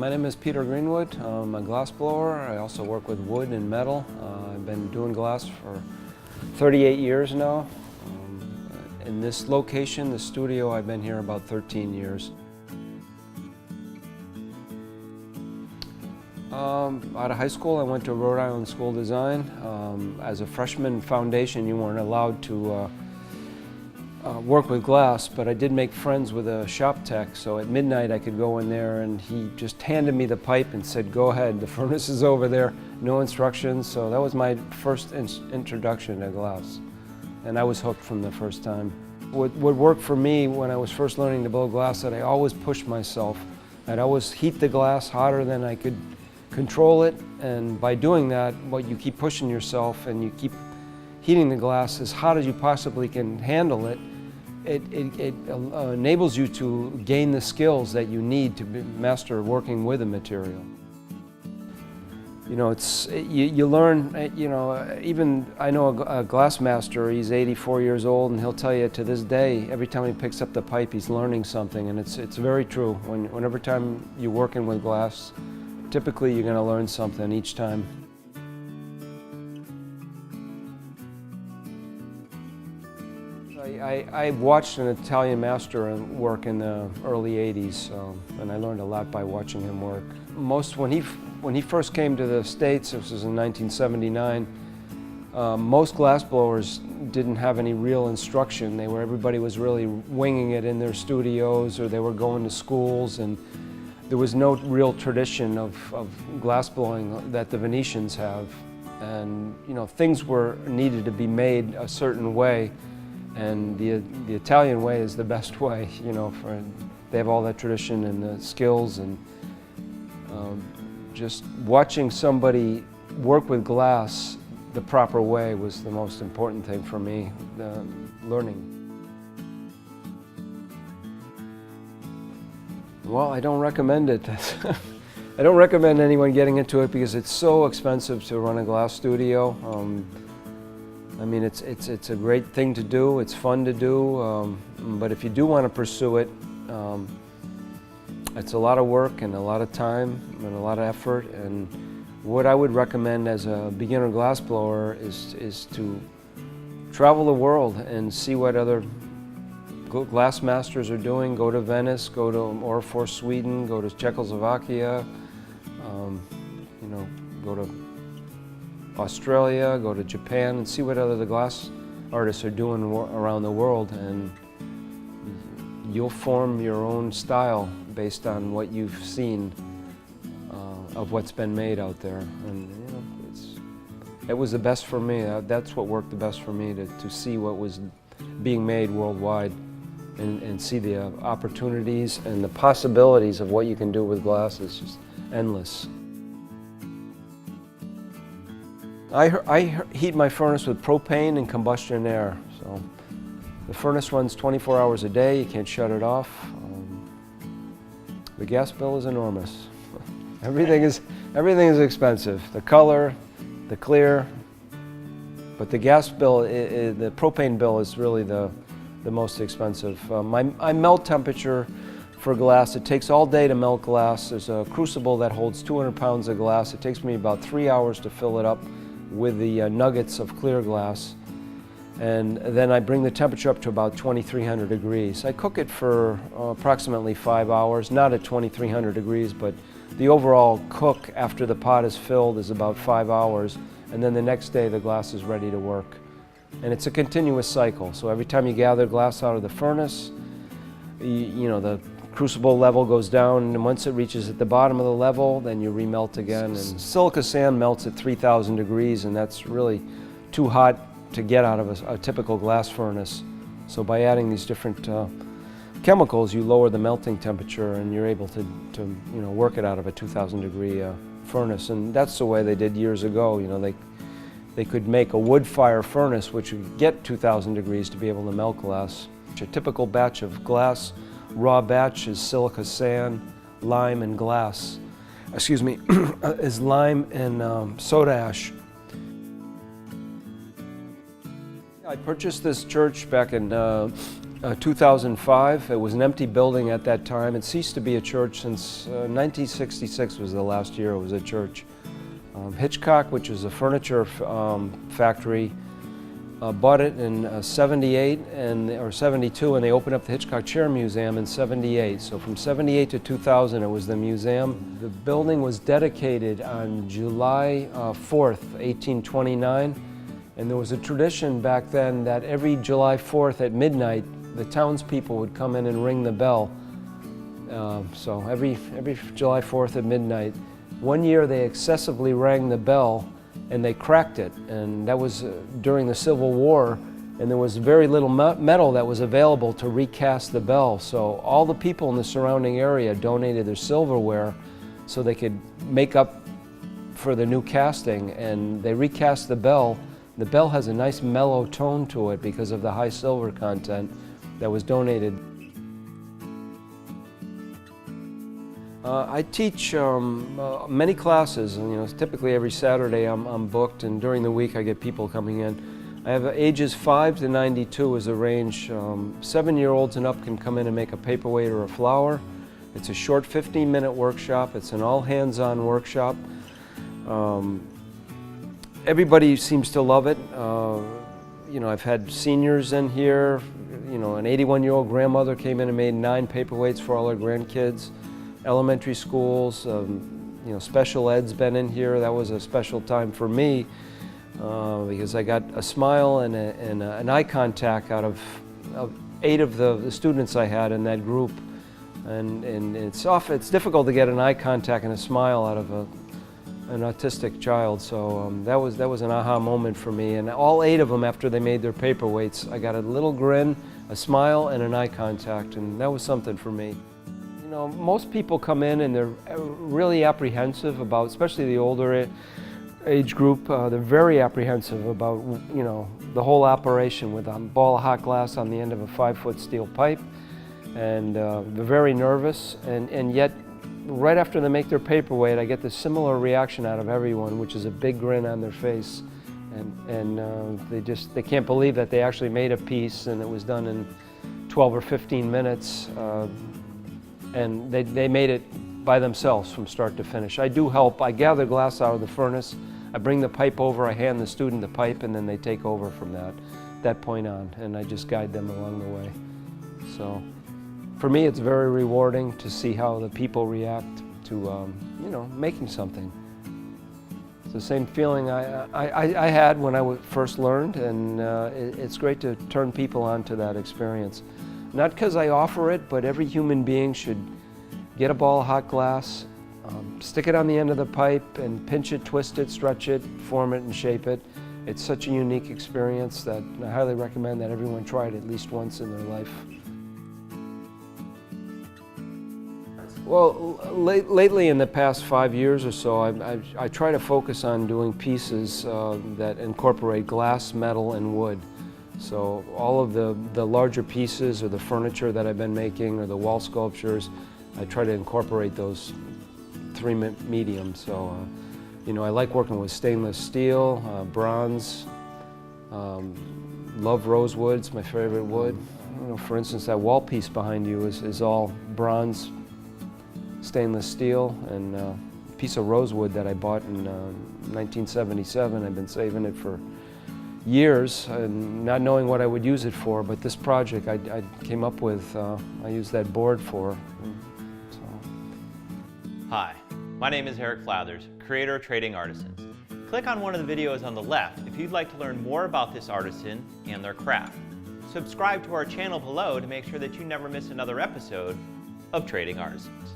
My name is Peter Greenwood. I'm a glassblower. I also work with wood and metal. I've been doing glass for 38 years now. In this location, the studio, I've been here about 13 years. Out of high school, I went to Rhode Island School of Design. As a freshman foundation, you weren't allowed to work with glass, but I did make friends with a shop tech, so at midnight I could go in there and he just handed me the pipe and said, "Go ahead, the furnace is over there," no instructions. So that was my first introduction to glass, and I was hooked from the first time. What worked for me when I was first learning to blow glass, that I always pushed myself. I'd always heat the glass hotter than I could control it, and by doing that, you keep pushing yourself and you keep heating the glass as hot as you possibly can handle it. It enables you to gain the skills that you need to master working with a material. You know, you learn, you know, even I know a glass master, he's 84 years old, and he'll tell you to this day, every time he picks up the pipe, he's learning something, and it's very true. Whenever time you're working with glass, typically you're going to learn something each time. I watched an Italian master work in the early 80s, and I learned a lot by watching him work. When he first came to the States, this was in 1979, most glassblowers didn't have any real instruction. Everybody was really winging it in their studios, or they were going to schools, and there was no real tradition of glassblowing that the Venetians have. And you know, things needed to be made a certain way. And the Italian way is the best way, you know, they have all that tradition and the skills, and just watching somebody work with glass the proper way was the most important thing for me, learning. Well, I don't recommend it. I don't recommend anyone getting into it because it's so expensive to run a glass studio. I mean, it's a great thing to do, it's fun to do, but if you do want to pursue it, it's a lot of work and a lot of time and a lot of effort. And what I would recommend as a beginner glassblower is to travel the world and see what other glass masters are doing. Go to Venice, go to Orrefors, Sweden, go to Czechoslovakia, you know, go to Australia, go to Japan, and see what other glass artists are doing around the world, and you'll form your own style based on what you've seen of what's been made out there. And you know, it was the best for me. That's what worked the best for me, to see what was being made worldwide and see the opportunities and the possibilities of what you can do with glass. Is just endless. I heat my furnace with propane and combustion air. So the furnace runs 24 hours a day. You can't shut it off. The gas bill is enormous. Everything is expensive. The color, the clear, but the gas bill, the propane bill is really the most expensive. My melt temperature for glass, it takes all day to melt glass. There's a crucible that holds 200 pounds of glass. It takes me about 3 hours to fill it up with the nuggets of clear glass, and then I bring the temperature up to about 2300 degrees. I cook it for approximately 5 hours, not at 2300 degrees, but the overall cook after the pot is filled is about 5 hours, and then the next day the glass is ready to work. And it's a continuous cycle, so every time you gather glass out of the furnace, you know, the crucible level goes down, and once it reaches at the bottom of the level, then you remelt again. And silica sand melts at 3000 degrees, and that's really too hot to get out of a typical glass furnace. So by adding these different chemicals, you lower the melting temperature, and you're able to you know, work it out of a 2000 degree furnace. And that's the way they did years ago. You know, they could make a wood fire furnace which would get 2000 degrees to be able to melt glass. A typical batch of glass, raw batch, is silica sand, lime, and glass. Excuse me, is lime and soda ash. I purchased this church back in 2005. It was an empty building at that time. It ceased to be a church since 1966 was the last year it was a church. Hitchcock, which was a furniture factory, bought it in 78 or 72, and they opened up the Hitchcock Chair Museum in 78. So from 78 to 2000 it was the museum. The building was dedicated on July 4th, 1829, and there was a tradition back then that every July 4th at midnight the townspeople would come in and ring the bell. So every July 4th at midnight. One year they excessively rang the bell and they cracked it, and that was during the Civil War, and there was very little metal that was available to recast the bell. So all the people in the surrounding area donated their silverware so they could make up for the new casting, and they recast the bell. The bell has a nice mellow tone to it because of the high silver content that was donated. I teach many classes, and typically every Saturday I'm booked, and during the week I get people coming in. I have ages 5 to 92 as a range. 7-year-olds and up can come in and make a paperweight or a flower. It's a short 15-minute workshop. It's an all hands-on workshop. Everybody seems to love it. I've had seniors in here. An 81-year-old grandmother came in and made 9 paperweights for all her grandkids. Elementary schools, special ed's been in here. That was a special time for me because I got a smile and an eye contact out of 8 of the students I had in that group. And it's difficult to get an eye contact and a smile out of an autistic child. So that was an aha moment for me. And all 8 of them, after they made their paperweights, I got a little grin, a smile, and an eye contact, and that was something for me. Most people come in and they're really apprehensive about, especially the older age group, they're very apprehensive about, the whole operation with a ball of hot glass on the end of a 5-foot steel pipe, and they're very nervous, and yet right after they make their paperweight I get this similar reaction out of everyone, which is a big grin on their face, and they can't believe that they actually made a piece and it was done in 12 or 15 minutes. And they made it by themselves from start to finish. I do help. I gather glass out of the furnace, I bring the pipe over, I hand the student the pipe, and then they take over from that point on, and I just guide them along the way. So for me it's very rewarding to see how the people react to making something. It's the same feeling I had when I first learned, and it's great to turn people on to that experience. Not because I offer it, but every human being should get a ball of hot glass, stick it on the end of the pipe, and pinch it, twist it, stretch it, form it, and shape it. It's such a unique experience that I highly recommend that everyone try it at least once in their life. Well, lately in the past 5 years or so, I try to focus on doing pieces that incorporate glass, metal, and wood. So all of the larger pieces or the furniture that I've been making or the wall sculptures, I try to incorporate those 3 mediums. So, I like working with stainless steel, bronze, love rosewood, it's my favorite wood. For instance, that wall piece behind you is all bronze, stainless steel, and a piece of rosewood that I bought in 1977. I've been saving it for years and not knowing what I would use it for, but this project I came up with, I used that board for. So. Hi, my name is Eric Flathers, creator of Trading Artisans. Click on one of the videos on the left if you'd like to learn more about this artisan and their craft. Subscribe to our channel below to make sure that you never miss another episode of Trading Artisans.